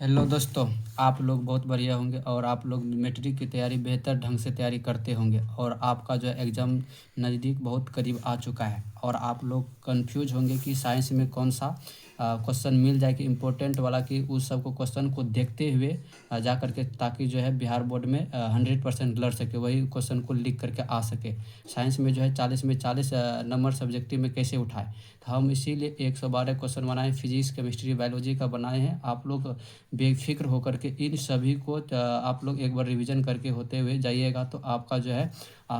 Hello दोस्तों, आप लोग बहुत बढ़िया होंगे और आप लोग मैट्रिक की तैयारी बेहतर ढंग से तैयारी करते होंगे और आपका जो है एग्ज़ाम नज़दीक बहुत करीब आ चुका है और आप लोग कंफ्यूज होंगे कि साइंस में कौन सा क्वेश्चन मिल जाए कि इम्पोर्टेंट वाला कि उस सब को क्वेश्चन को देखते हुए जा करके ताकि जो है बिहार बोर्ड में 100% लड़ सके, वही क्वेश्चन को लिख करके आ सके। साइंस में जो है 40 में 40 नंबर सब्जेक्टिव में कैसे उठाए, तो हम इसीलिए 112 क्वेश्चन बनाए, फिजिक्स केमिस्ट्री बायोलॉजी का बनाए हैं। आप लोग बेफिक्र होकर के इन सभी को आप लोग एक बार रिवीजन करके होते हुए जाइएगा तो आपका जो है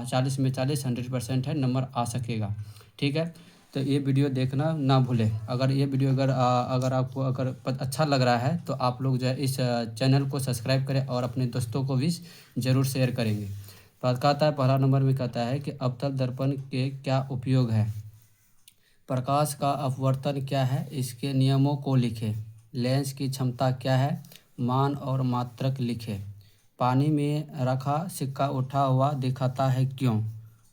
40 में 40 100% है नंबर आ सकेगा। ठीक है, तो ये वीडियो देखना ना भूलें। अगर ये वीडियो अगर आपको अच्छा लग रहा है तो आप लोग जो है इस चैनल को सब्सक्राइब करें और अपने दोस्तों को भी ज़रूर शेयर करेंगे। बात कहता है, पहला नंबर में कहता है कि अवतल दर्पण के क्या उपयोग है। प्रकाश का अपवर्तन क्या है, इसके नियमों को लिखें। लेंस की क्षमता क्या है, मान और मात्रक लिखें। पानी में रखा सिक्का उठा हुआ दिखाता है क्यों।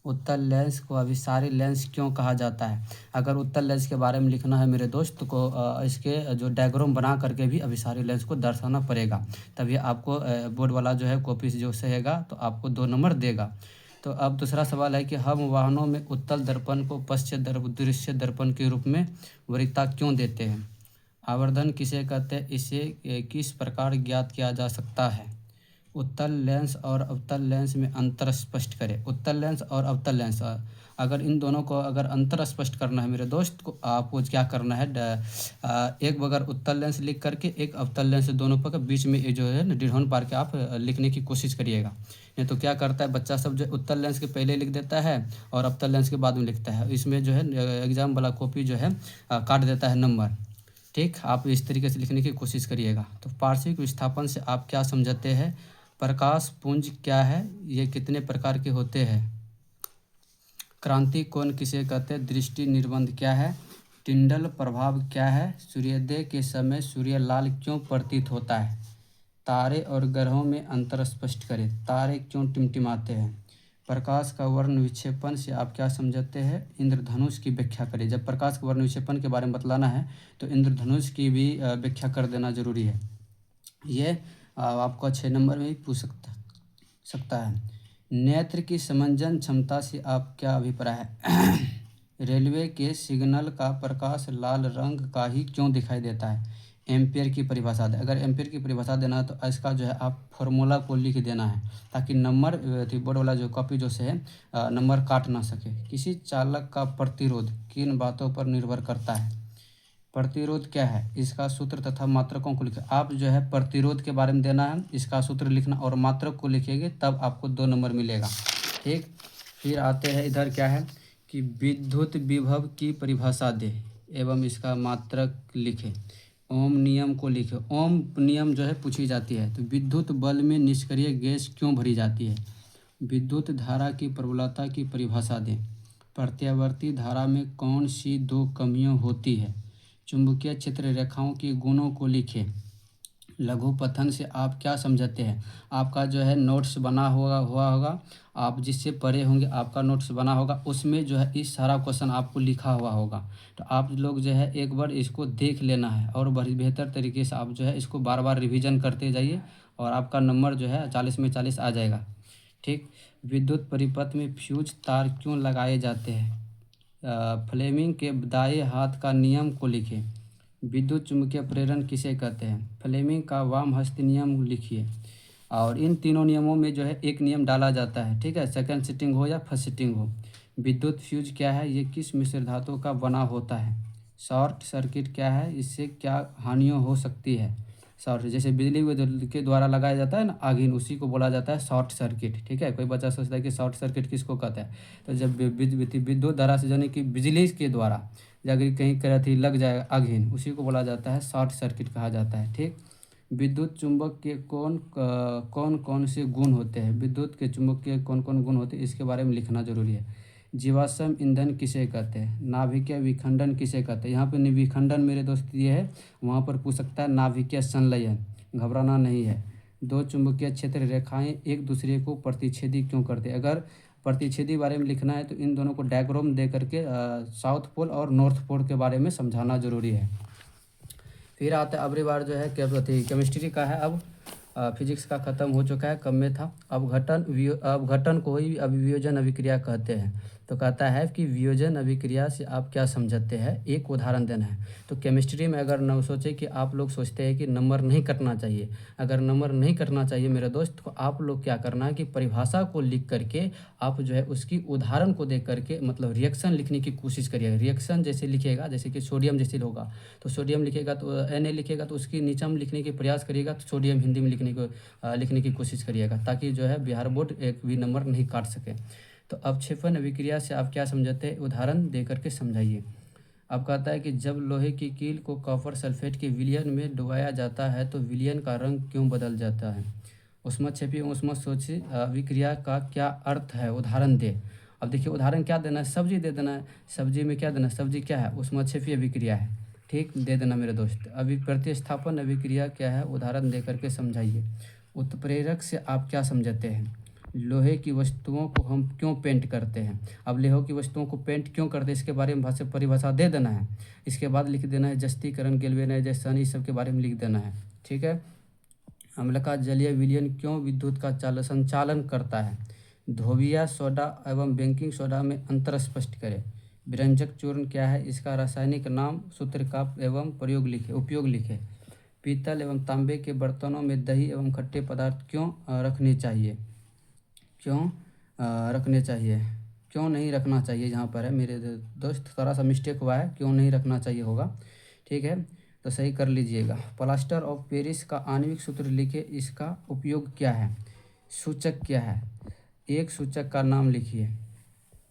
उत्तल लेंस को अभिसारी लेंस क्यों कहा जाता है। अगर उत्तल लेंस के बारे में लिखना है मेरे दोस्त को इसके जो डायग्राम बना करके भी अभिसारी लेंस को दर्शाना पड़ेगा, तभी आपको बोर्ड वाला जो है कॉपी जो सहेगा तो आपको 2 नंबर देगा। तो अब दूसरा सवाल है कि हम वाहनों में उत्तल दर्पण को पश्च दृश्य दर्पण के रूप में वरीयता क्यों देते हैं। आवर्धन किसे कहते हैं, इसे किस प्रकार ज्ञात किया जा सकता है। उत्तल लेंस और अवतल लेंस में अंतर स्पष्ट करें। उत्तल लेंस और अवतल लेंस अगर इन दोनों को अगर अंतर स्पष्ट करना है मेरे दोस्त को, आपको क्या करना है, एक बगैर उत्तल लेंस लिख करके एक अवतल लेंस, दोनों पर बीच में ये जो है ना डिढ़ौन पार के आप लिखने की कोशिश करिएगा। नहीं तो क्या करता है बच्चा सब जो उत्तल लेंस के पहले लिख देता है और अवतल लेंस के बाद में लिखता है, इसमें जो है एग्जाम वाला कॉपी जो है काट देता है नंबर। ठीक, आप इस तरीके से लिखने की कोशिश करिएगा। तो पार्श्विक विस्थापन से आप क्या समझते हैं। प्रकाश पुंज क्या है, ये कितने प्रकार के होते हैं। क्रांति कोण किसे कहते हैं, दृष्टि निर्बंध क्या है। टिंडल प्रभाव क्या है, सूर्योदय के समय सूर्य लाल क्यों प्रतीत होता है। तारे और ग्रहों में अंतर स्पष्ट करें, तारे क्यों टिमटिमाते हैं। प्रकाश का वर्ण विक्षेपण से आप क्या समझते हैं, इंद्रधनुष की व्याख्या करें। जब प्रकाश के वर्ण विक्षेपण के बारे में बतलाना है तो इंद्रधनुष की भी व्याख्या कर देना जरूरी है। ये आपको 6 नंबर में भी पूछ सकता है। नेत्र की समंजन क्षमता से आप क्या अभिप्राय है। रेलवे के सिग्नल का प्रकाश लाल रंग का ही क्यों दिखाई देता है। एम्पियर की परिभाषा दे, अगर एम्पियर की परिभाषा देना है तो इसका जो है आप फॉर्मूला को लिख देना है ताकि नंबर बोर्ड वाला जो कॉपी जो से है नंबर काट ना सके। किसी चालक का प्रतिरोध किन बातों पर निर्भर करता है। प्रतिरोध क्या है, इसका सूत्र तथा मात्रकों को लिखें। आप जो है प्रतिरोध के बारे में देना है, इसका सूत्र लिखना और मात्रक को लिखेंगे तब आपको 2 नंबर मिलेगा। ठीक, फिर आते हैं इधर क्या है कि विद्युत विभव की परिभाषा दे एवं इसका मात्रक लिखें। ओम नियम को लिखें। ओम नियम जो है पूछी जाती है। तो विद्युत बल में निष्क्रिय गैस क्यों भरी जाती है। विद्युत धारा की प्रबलता की परिभाषा दें। प्रत्यावर्ती धारा में कौन सी 2 कमियां होती है। चुंबकीय क्षेत्र रेखाओं के गुणों को लिखें। लघु पठन से आप क्या समझते हैं। आपका जो है नोट्स बना हुआ होगा, आप जिससे पढ़े होंगे आपका नोट्स बना होगा, उसमें जो है इस सारा क्वेश्चन आपको लिखा हुआ होगा। तो आप लोग जो है एक बार इसको देख लेना है और बड़ी बेहतर तरीके से आप जो है इसको बार बार रिवीजन करते जाइए और आपका नंबर जो है 40 में 40 आ जाएगा। ठीक, विद्युत परिपथ में फ्यूज तार क्यों लगाए जाते हैं। फ्लेमिंग के दाएं हाथ का नियम को लिखें। विद्युत चुम्बकीय प्रेरण किसे कहते हैं। फ्लेमिंग का वाम हस्त नियम लिखिए। और इन तीनों नियमों में जो है एक नियम डाला जाता है, ठीक है, सेकंड सिटिंग हो या फर्स्ट सिटिंग हो। विद्युत फ्यूज क्या है, ये किस मिश्र धातु का बना होता है। शॉर्ट सर्किट क्या है, इससे क्या हानियाँ हो सकती है। शॉर्ट जैसे बिजली के द्वारा लगाया जाता है ना आगिन, उसी को बोला जाता है शॉर्ट सर्किट। ठीक है, कोई बच्चा सोचता है कि शॉर्ट सर्किट किसको कहता है, तो जब विद्युत धारा से यानी कि बिजली के द्वारा अगर कहीं करती लग जाए आगिन, उसी को बोला जाता है शॉर्ट सर्किट कहा जाता है। ठीक, विद्युत चुंबक के कौन कौन से गुण होते हैं। विद्युत के चुंबक के कौन कौन गुण होते हैं इसके बारे में लिखना जरूरी है। जीवाश्म ईंधन किसे कहते हैं। नाभिकीय विखंडन किसे कहते हैं। यहाँ पे विखंडन मेरे दोस्त ये है, वहाँ पर पूछ सकता है नाभिकीय संलयन, घबराना नहीं है। 2 चुंबकीय क्षेत्र रेखाएं एक दूसरे को प्रतिच्छेदी क्यों करते हैं। अगर प्रतिच्छेदी बारे में लिखना है तो इन दोनों को डायग्राम दे करके साउथ पोल और नॉर्थ पोल के बारे में समझाना जरूरी है। फिर आता है अगली बार जो है केमिस्ट्री का है। अब फिजिक्स का ख़त्म हो चुका है, कब में था। अपघटन को ही अभिवियोजन अभिक्रिया कहते हैं। तो कहता है कि वियोजन अभिक्रिया से आप क्या समझते हैं, एक उदाहरण देना है। तो केमिस्ट्री में अगर न सोचे कि आप लोग सोचते हैं कि नंबर नहीं कटना चाहिए, अगर नंबर नहीं कटना चाहिए मेरे दोस्त, तो आप लोग क्या करना है कि परिभाषा को लिख करके आप जो है उसकी उदाहरण को देख करके मतलब रिएक्शन लिखने की कोशिश करिएगा। रिएक्शन जैसे लिखेगा, जैसे कि सोडियम जैसे होगा तो सोडियम लिखेगा, तो Na लिखेगा तो उसकी नीचा में लिखने की प्रयास करिएगा, तो सोडियम हिंदी में लिखने की कोशिश करिएगा, ताकि जो है बिहार बोर्ड एक भी नंबर नहीं काट सके। तो अवक्षेपण अभिक्रिया से आप क्या समझते हैं, उदाहरण दे करके समझाइए। अब कहता है कि जब लोहे की कील को कॉपर सल्फेट के विलयन में डुबाया जाता है तो विलयन का रंग क्यों बदल जाता है। ऊष्मक्षेपी ऊष्मशोषी अभिक्रिया का क्या अर्थ है, उदाहरण दे। अब देखिए उदाहरण क्या देना है, सब्जी दे देना है। सब्जी में क्या देना है, सब्जी क्या है, ऊष्मक्षेपी अभिक्रिया है, ठीक, दे देना मेरे दोस्त। अभी प्रतिस्थापन अभिक्रिया क्या है, उदाहरण दे करके समझाइए। उत्प्रेरक से आप क्या समझते हैं, लोहे की वस्तुओं को हम क्यों पेंट करते हैं। अब लोहे की वस्तुओं को पेंट क्यों करते हैं, इसके बारे में भाषा परिभाषा दे देना है। इसके बाद लिख देना है जस्तीकरण, गैल्वेनाइजेशन, इस सब के बारे में लिख देना है, ठीक है। अम्ल का जलीय विलयन क्यों विद्युत का संचालन करता है। धोबिया सोडा एवं बेकिंग सोडा में अंतर स्पष्ट करें। विरंजक चूर्ण क्या है, इसका रासायनिक नाम, सूत्र का एवं उपयोग लिखे। पीतल एवं तांबे के बर्तनों में दही एवं खट्टे पदार्थ क्यों रखने चाहिए, रखने चाहिए, क्यों नहीं रखना चाहिए, यहाँ पर है मेरे दोस्त, थोड़ा सा मिस्टेक हुआ है, क्यों नहीं रखना चाहिए होगा, ठीक है, तो सही कर लीजिएगा। प्लास्टर ऑफ पेरिस का आणविक सूत्र लिखे, इसका उपयोग क्या है, सूचक क्या है, एक सूचक का नाम लिखिए।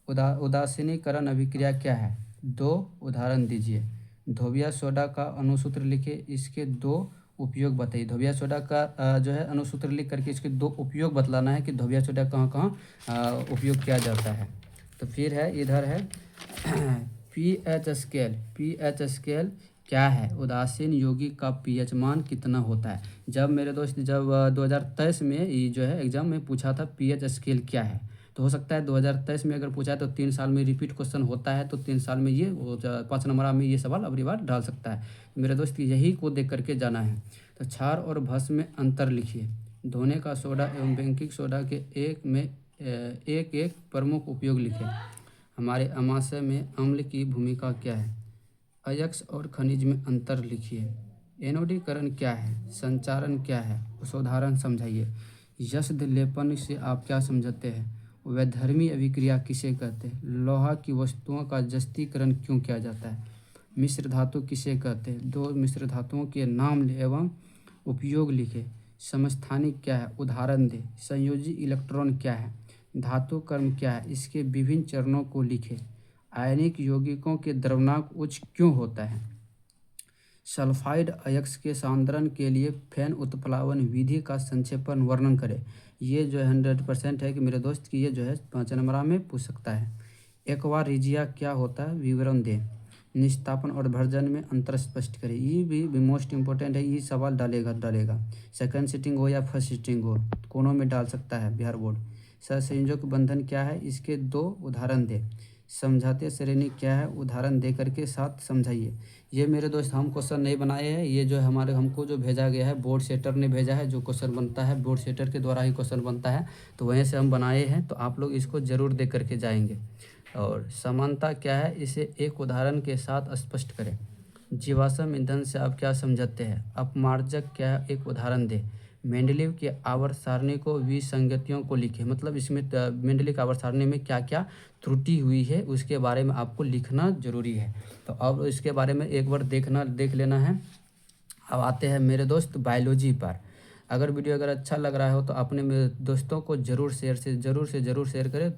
उदासीनीकरण अभिक्रिया क्या है, दो उदाहरण दीजिए। धोबिया सोडा का अणुसूत्र लिखे, इसके दो उपयोग बताइए। धोबिया सोडा का जो है अणुसूत्र लिख करके इसके दो उपयोग बतलाना है कि धोबिया सोडा कहाँ कहाँ उपयोग किया जाता है। तो फिर है इधर है पीएच स्केल क्या है, उदासीन यौगिक का पीएच मान कितना होता है। जब मेरे दोस्त 2023 में ये जो है एग्जाम में पूछा था पीएच स्केल क्या है, तो हो सकता है 2023 में अगर पूछा है तो 3 साल में रिपीट क्वेश्चन होता है, तो 3 साल में ये 5 नंबर में ये सवाल अगली बार डाल सकता है। मेरे दोस्त यही को देख करके जाना है। तो क्षार और भस्म में अंतर लिखिए। धोने का सोडा एवं बेकिंग सोडा के एक एक प्रमुख उपयोग लिखें। हमारे अमाशय में अम्ल की भूमिका क्या है। अयस्क और खनिज में अंतर लिखिए। एनोडीकरण क्या है, संचारण क्या है, उस उदाहरण समझाइए। यस्द लेपन से आप क्या समझते हैं, वैधर्मी अभिक्रिया किसे कहते हैं। लोहा की वस्तुओं का जस्तीकरण क्यों किया जाता है। मिश्र धातु किसे कहते हैं, दो मिश्र धातुओं के नाम एवं उपयोग लिखे। समस्थानिक क्या है, उदाहरण दे। संयोजी इलेक्ट्रॉन क्या है, धातु कर्म क्या है, इसके विभिन्न चरणों को लिखे। आयनिक यौगिकों के द्रव्यनांक उच्च क्यों होता है। सल्फाइड अयस्क के सांद्रण के लिए फैन उत्प्लावन विधि का संक्षेपण वर्णन करें। ये जो है 100% है कि मेरे दोस्त की ये जो है 5 नंबर में पूछ सकता है। एक्वारिजिया क्या होता है, विवरण दें। निस्तापन और भर्जन में अंतर स्पष्ट करें। ये भी मोस्ट इंपॉर्टेंट है, ये सवाल डालेगा। सेकंड सिटिंग हो या फर्स्ट सिटिंग हो, कोनों में डाल सकता है बिहार बोर्ड। सहसंयोजक बंधन क्या है, इसके दो उदाहरण दे। समझाते श्रेणी क्या है, उदाहरण दे करके साथ समझाइए। ये मेरे दोस्त हम क्वेश्चन नहीं बनाए हैं, ये जो हमारे हमको जो भेजा गया है बोर्ड सेटर ने भेजा है। जो क्वेश्चन बनता है बोर्ड सेटर के द्वारा ही क्वेश्चन बनता है, तो वहीं से हम बनाए हैं। तो आप लोग इसको ज़रूर देख करके जाएंगे। और समानता क्या है, इसे एक उदाहरण के साथ स्पष्ट करें। जीवाश्म ईंधन से आप क्या समझते हैं। अपमार्जक क्या है, एक उदाहरण दें। मेंडलीव के आवर्त सारणी को विसंगतियों को लिखें। मतलब इसमें मेंडलीव की आवर्त सारणी में क्या क्या त्रुटि हुई है उसके बारे में आपको लिखना जरूरी है। तो अब इसके बारे में एक बार देख लेना है। अब आते हैं मेरे दोस्त बायोलॉजी पर। अगर वीडियो अगर अच्छा लग रहा हो तो अपने मेरे दोस्तों को ज़रूर शेयर करें।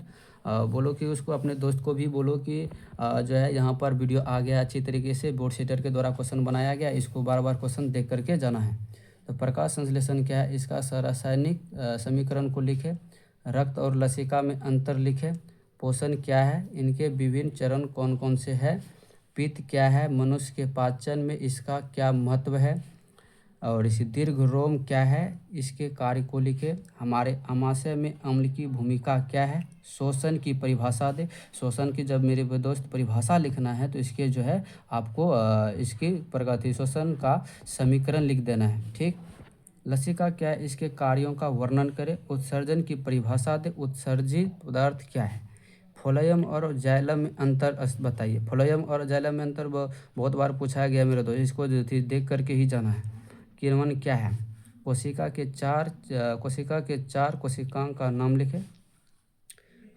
बोलो कि उसको अपने दोस्त को भी बोलो कि जो है यहाँ पर वीडियो आ गया अच्छी तरीके से, बोर्ड सेटर के द्वारा क्वेश्चन बनाया गया, इसको बार बार क्वेश्चन देख करके जाना है। तो प्रकाश संश्लेषण क्या है, इसका रासायनिक समीकरण को लिखे। रक्त और लसिका में अंतर लिखे। पोषण क्या है, इनके विभिन्न चरण कौन कौन से हैं। पित्त क्या है, मनुष्य के पाचन में इसका क्या महत्व है। और इसी दीर्घ रोम क्या है, इसके कार्य को लिखे। हमारे आमाशय में अम्ल की भूमिका क्या है, शोषण की परिभाषा दे। शोषण की जब मेरे दोस्त परिभाषा लिखना है तो इसके जो है आपको इसकी प्रगति शोषण का समीकरण लिख देना है, ठीक। लसिका क्या है, इसके कार्यों का वर्णन करें। उत्सर्जन की परिभाषा दे। उत्सर्जित पदार्थ क्या है। फ्लोएम और जाइलम में अंतर बताइए। फ्लोएम और जाइलम में अंतर बहुत बार पूछा गया मेरे दोस्त, इसको देख करके ही जाना है। किण्वन क्या है। कोशिका के चार कोशिकाओं का नाम लिखें।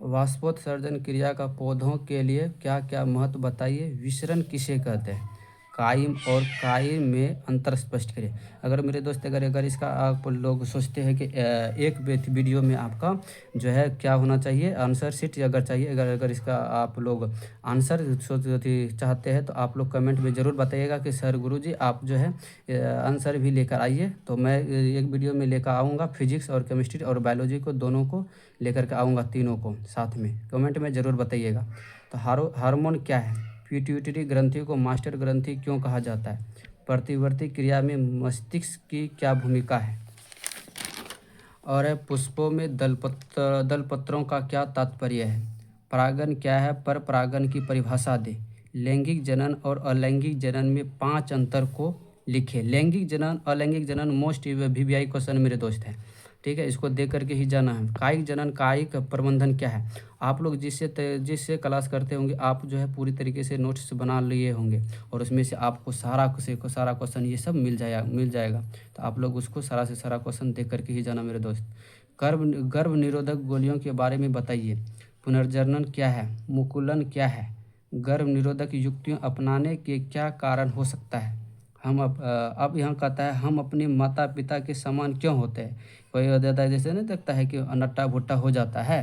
वाष्पोत्सर्जन क्रिया का पौधों के लिए क्या क्या महत्व बताइए। विसरण किसे कहते हैं। कायम और कायम में अंतर स्पष्ट करें। अगर मेरे दोस्त अगर इसका आप लोग सोचते हैं कि एक वीडियो में आपका जो है क्या होना चाहिए, आंसर शीट अगर चाहिए, अगर इसका आप लोग आंसर चाहते हैं तो आप लोग कमेंट में ज़रूर बताइएगा कि सर गुरुजी आप जो है आंसर भी लेकर आइए। तो मैं एक वीडियो में लेकर आऊँगा, फिजिक्स और केमिस्ट्री और बायोलॉजी को दोनों को लेकर के आऊँगा, तीनों को साथ में। कमेंट में ज़रूर बताइएगा। तो हार्मोन क्या है। पिट्यूटरी ग्रंथि को मास्टर ग्रंथि क्यों कहा जाता है। प्रतिवर्ती क्रिया में मस्तिष्क की क्या भूमिका है। और पुष्पों में दलपत्रों का क्या तात्पर्य है। परागन क्या है, पर परागन की परिभाषा दे। लैंगिक जनन और अलैंगिक जनन में 5 अंतर को लिखे। लैंगिक जनन अलैंगिक जनन मोस्ट वीवीआई क्वेश्चन मेरे दोस्त है, ठीक है, इसको देख करके ही जाना है। कायिक जनन कायिक प्रबंधन क्या है। आप लोग जिससे क्लास करते होंगे आप जो है पूरी तरीके से नोट्स बना लिए होंगे और उसमें से आपको सारा क्वेश्चन ये सब मिल जाएगा। तो आप लोग उसको सारा से सारा क्वेश्चन देख करके ही जाना मेरे दोस्त। गर्भ निरोधक गोलियों के बारे में बताइए। पुनर्जनन क्या है। मुकुलन क्या है। गर्भ निरोधक युक्तियाँ अपनाने के क्या कारण हो सकता है। हम अब यहाँ कहता है हम अपने माता पिता के समान क्यों होते हैं। कोई हो जाता है जैसे नहीं देखता है कि नट्टा भुट्टा हो जाता है,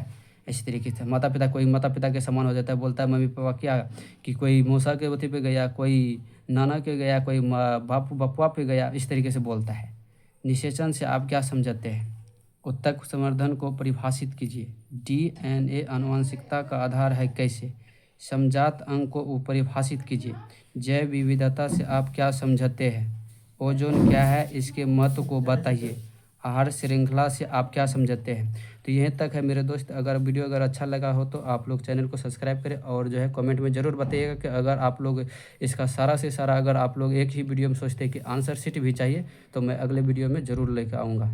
इसी तरीके से कोई माता पिता के समान हो जाता है। बोलता है मम्मी पापा क्या कि कोई मौसा के अथी पे गया, कोई नाना के गया, कोई बपुआ पे गया, इस तरीके से बोलता है। निषेचन से आप क्या समझते हैं। उत्तक संवर्धन को परिभाषित कीजिए। डीएनए आनुवंशिकता का आधार है कैसे। समजात अंग को परिभाषित कीजिए। जैव विविधता से आप क्या समझते हैं। ओजोन क्या है, इसके महत्व को बताइए। आहार श्रृंखला से आप क्या समझते हैं। तो यहीं तक है मेरे दोस्त। अगर वीडियो अच्छा लगा हो तो आप लोग चैनल को सब्सक्राइब करें और जो है कमेंट में ज़रूर बताइएगा कि अगर आप लोग इसका सारा से सारा अगर आप लोग एक ही वीडियो में सोचते हैं कि आंसर शीट भी चाहिए तो मैं अगले वीडियो में ज़रूर लेकर आऊँगा।